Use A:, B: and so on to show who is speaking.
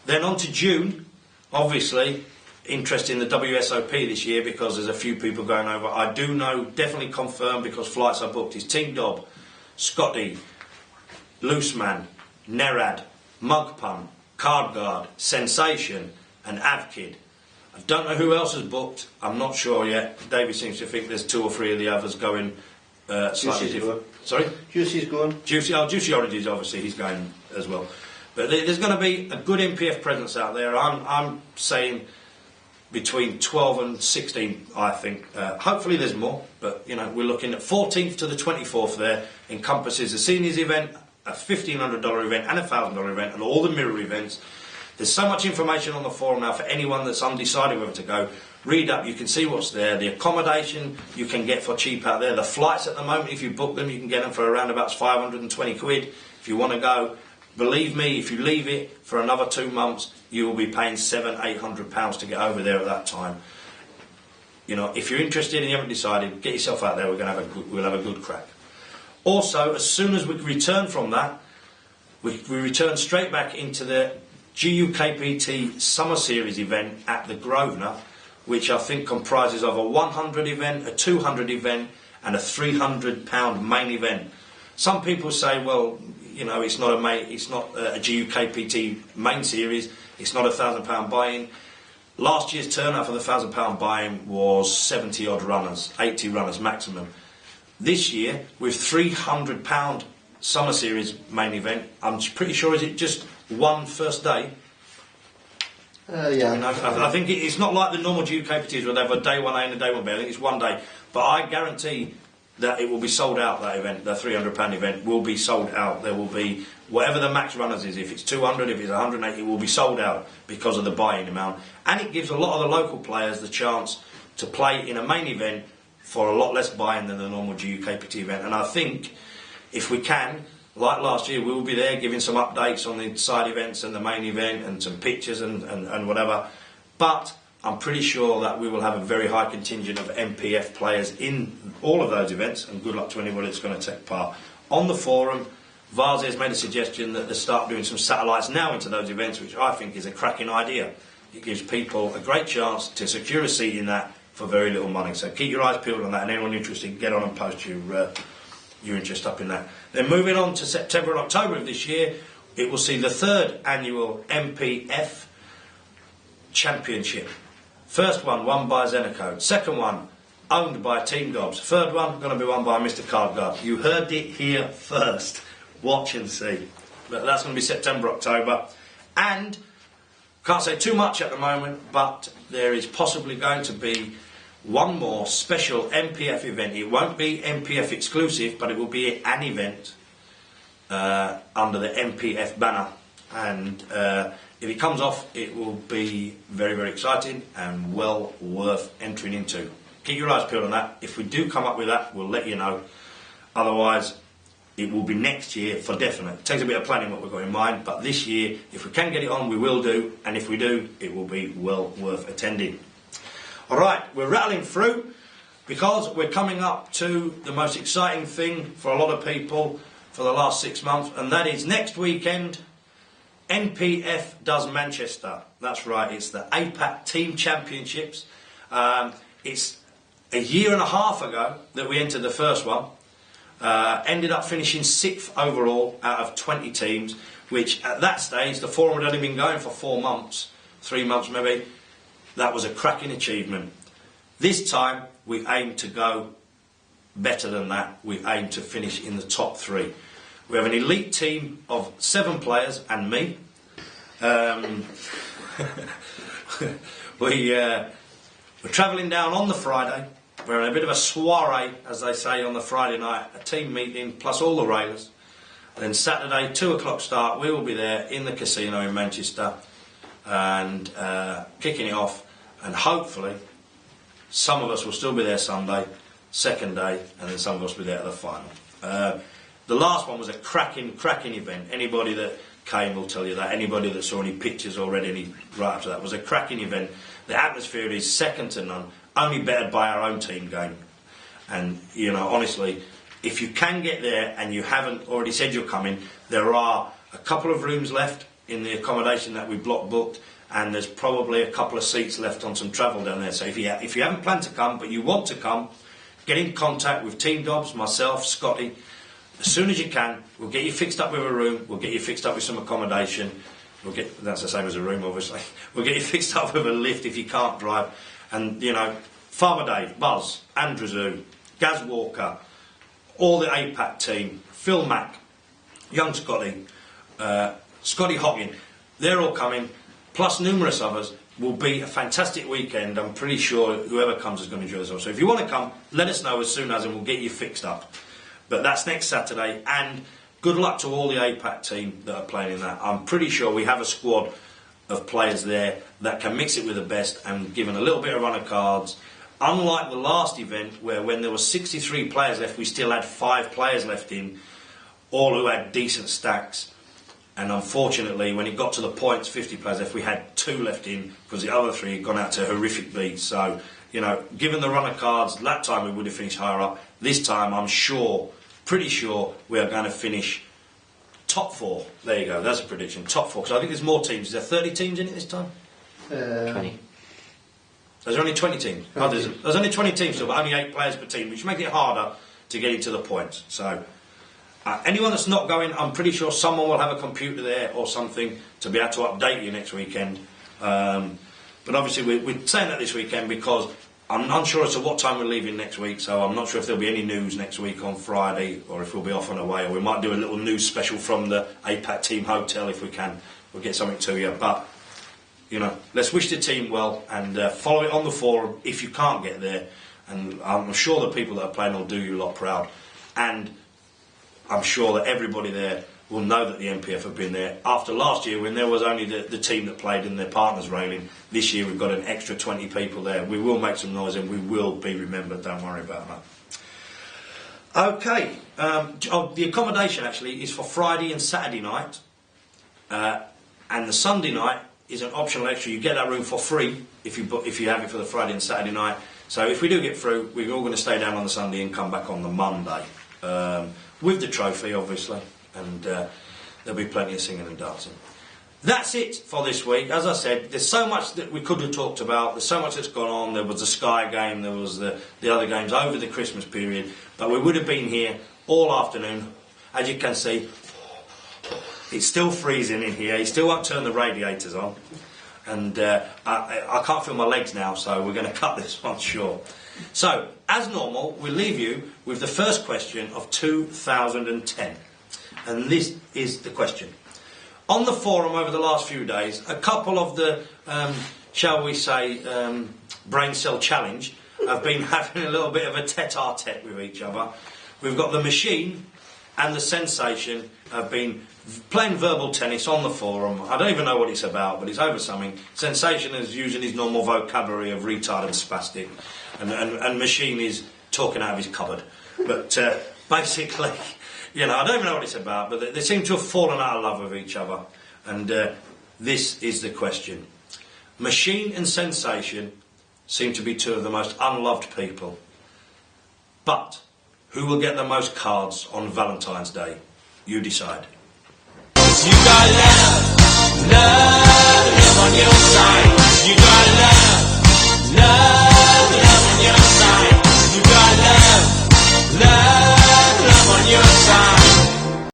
A: Then on to June, obviously, interest in the WSOP this year because there's a few people going over. I do know, definitely confirmed because flights are booked, is Team Dob, Scotty, Looseman, Nerad, Mugpun, Cardguard, Sensation and Avkid. I don't know who else has booked, I'm not sure yet. David seems to think there's 2 or 3 of the others going slightly different. Sorry?
B: Juicy's going.
A: Juicy Oranges, obviously, he's going as well. But there's going to be a good NPF presence out there. I'm saying between 12 and 16, I think. Hopefully there's more, but you know, we're looking at 14th to the 24th there. Encompasses a seniors event, a $1,500 event and a $1,000 event and all the mirror events. There's so much information on the forum now for anyone that's undecided whether to go. Read up, you can see what's there. The accommodation you can get for cheap out there. The flights at the moment, if you book them, you can get them for around about 520 quid. If you want to go, believe me, if you leave it for another 2 months, you will be paying £700-800 to get over there at that time. You know, if you're interested and you haven't decided, get yourself out there. We'll have a good crack. Also, as soon as we return from that, we return straight back into the GUKPT Summer Series event at the Grosvenor, which I think comprises of a 100 event, a 200 event, and a £300 main event. Some people say, well, you know, it's not a GUKPT main series. It's not a £1,000 buy-in. Last year's turnout for the £1,000 buy-in was 70 odd runners, 80 runners maximum. This year, with £300 Summer Series main event, I'm pretty sure is it just one first day.
B: Yeah.
A: I think it's not like the normal GUKPTs where they have a day 1A and a day 1B. I think it's one day. But I guarantee that it will be sold out, that event, the £300 event will be sold out. There will be, whatever the max runners is, if it's 200, if it's 180, it will be sold out because of the buy-in amount. And it gives a lot of the local players the chance to play in a main event for a lot less buy-in than the normal GUKPT event. And I think, if we can, like last year, we will be there giving some updates on the side events and the main event and some pictures and whatever. But I'm pretty sure that we will have a very high contingent of NPF players in all of those events, and good luck to anybody that's going to take part. On the forum, Vazi has made a suggestion that they start doing some satellites now into those events, which I think is a cracking idea. It gives people a great chance to secure a seat in that for very little money. So keep your eyes peeled on that, and anyone interested, get on and post your interest up in that. Then moving on to September and October of this year, it will see the 3rd annual NPF Championship. First one won by Zenocode. Second one owned by Team Dobbs. Third one going to be won by Mr. Cardguard. You heard it here first. Watch and see. But that's going to be September, October. And can't say too much at the moment, but there is possibly going to be one more special NPF event. It won't be NPF exclusive, but it will be an event under the NPF banner. And if it comes off, it will be very, very exciting and well worth entering into. Keep your eyes peeled on that. If we do come up with that, we'll let you know. Otherwise, it will be next year for definite. It takes a bit of planning what we've got in mind, but this year, if we can get it on, we will do. And if we do, it will be well worth attending. All right, we're rattling through because we're coming up to the most exciting thing for a lot of people for the last 6 months, and that is next weekend. NPF does Manchester. That's right, it's the APAC Team Championships. It's a year and a half ago that we entered the first one. Ended up finishing 6th overall out of 20 teams, which at that stage, the forum had only been going for 4 months, 3 months maybe. That was a cracking achievement. This time, we aim to go better than that. We aim to finish in the top 3. We have an elite team of 7 players and me. We're travelling down on the Friday. We're in a bit of a soiree, as they say, on the Friday night, a team meeting plus all the railers. And then Saturday, 2 o'clock start, we will be there in the casino in Manchester and kicking it off. And hopefully, some of us will still be there Sunday, second day, and then some of us will be there at the final. The last one was a cracking event. Anybody that came will tell you that. Anybody that saw any pictures already right after that was a cracking event. The atmosphere is second to none, only bettered by our own team game. And, you know, honestly, if you can get there and you haven't already said you're coming, there are a couple of rooms left in the accommodation that we block booked, and there's probably a couple of seats left on some travel down there. So if you haven't planned to come but you want to come, get in contact with Team Dobbs, myself, Scotty. As soon as you can, we'll get you fixed up with a room, we'll get you fixed up with some accommodation. That's the same as a room, obviously. We'll get you fixed up with a lift if you can't drive. And, you know, Farmer Dave, Buzz, Andrew Zoo, Gaz Walker, all the APAC team, Phil Mack, Young Scotty, Scotty Hoggin, they're all coming, plus numerous others. Will be a fantastic weekend. I'm pretty sure whoever comes is going to enjoy themselves. So if you want to come, let us know as soon as, and we'll get you fixed up. But that's next Saturday, and good luck to all the APAC team that are playing in that. I'm pretty sure we have a squad of players there that can mix it with the best and give them a little bit of run of cards. Unlike the last event, where when there were 63 players left, we still had 5 players left in, all who had decent stacks. And unfortunately, when it got to the points, 50 players left, we had 2 left in because the other 3 had gone out to horrific beats. So, you know, given the run of cards, that time we would have finished higher up. This time, I'm sure, pretty sure, we are going to finish top 4. There you go, that's a prediction. Top 4. Because I think there's more teams. Is there 30 teams in it this time?
B: 20.
A: There's only 20 teams. Oh, there's only 20 teams still, but only 8 players per team, which makes it harder to get into the points. So, anyone that's not going, I'm pretty sure someone will have a computer there or something to be able to update you next weekend. But obviously we're saying that this weekend because I'm unsure as to what time we're leaving next week, so I'm not sure if there'll be any news next week on Friday or if we'll be off on our way, or we might do a little news special from the APAC team hotel if we can. We'll get something to you. But, you know, let's wish the team well and follow it on the forum if you can't get there. And I'm sure the people that are playing will do you a lot proud. And I'm sure that everybody there will know that the NPF have been there. After last year, when there was only the team that played in their partners railing, this year we've got an extra 20 people there. We will make some noise and we will be remembered, don't worry about that. Okay, the accommodation actually is for Friday and Saturday night, and the Sunday night is an optional extra. You get that room for free if you have it for the Friday and Saturday night. So if we do get through, we're all going to stay down on the Sunday and come back on the Monday. With the trophy, obviously, and there'll be plenty of singing and dancing. That's it for this week. As I said, there's so much that we could have talked about. There's so much that's gone on. There was the Sky game. There was the other games over the Christmas period. But we would have been here all afternoon. As you can see, it's still freezing in here. You still won't turn the radiators on. And I can't feel my legs now, so we're going to cut this one short. So, as normal, we'll leave you with the first question of 2010. And this is the question. On the forum over the last few days, a couple of the, shall we say, brain cell challenge have been having a little bit of a tete-a-tete with each other. We've got the Machine and the Sensation have been playing verbal tennis on the forum. I don't even know what it's about, but it's over something. Sensation is using his normal vocabulary of retard and spastic, and Machine is talking out of his cupboard. But basically, you know, I don't even know what it's about, but they seem to have fallen out of love with each other. And this is the question. Machine and Sensation seem to be 2 of the most unloved people. But who will get the most cards on Valentine's Day? You decide.
C: You got love on your side.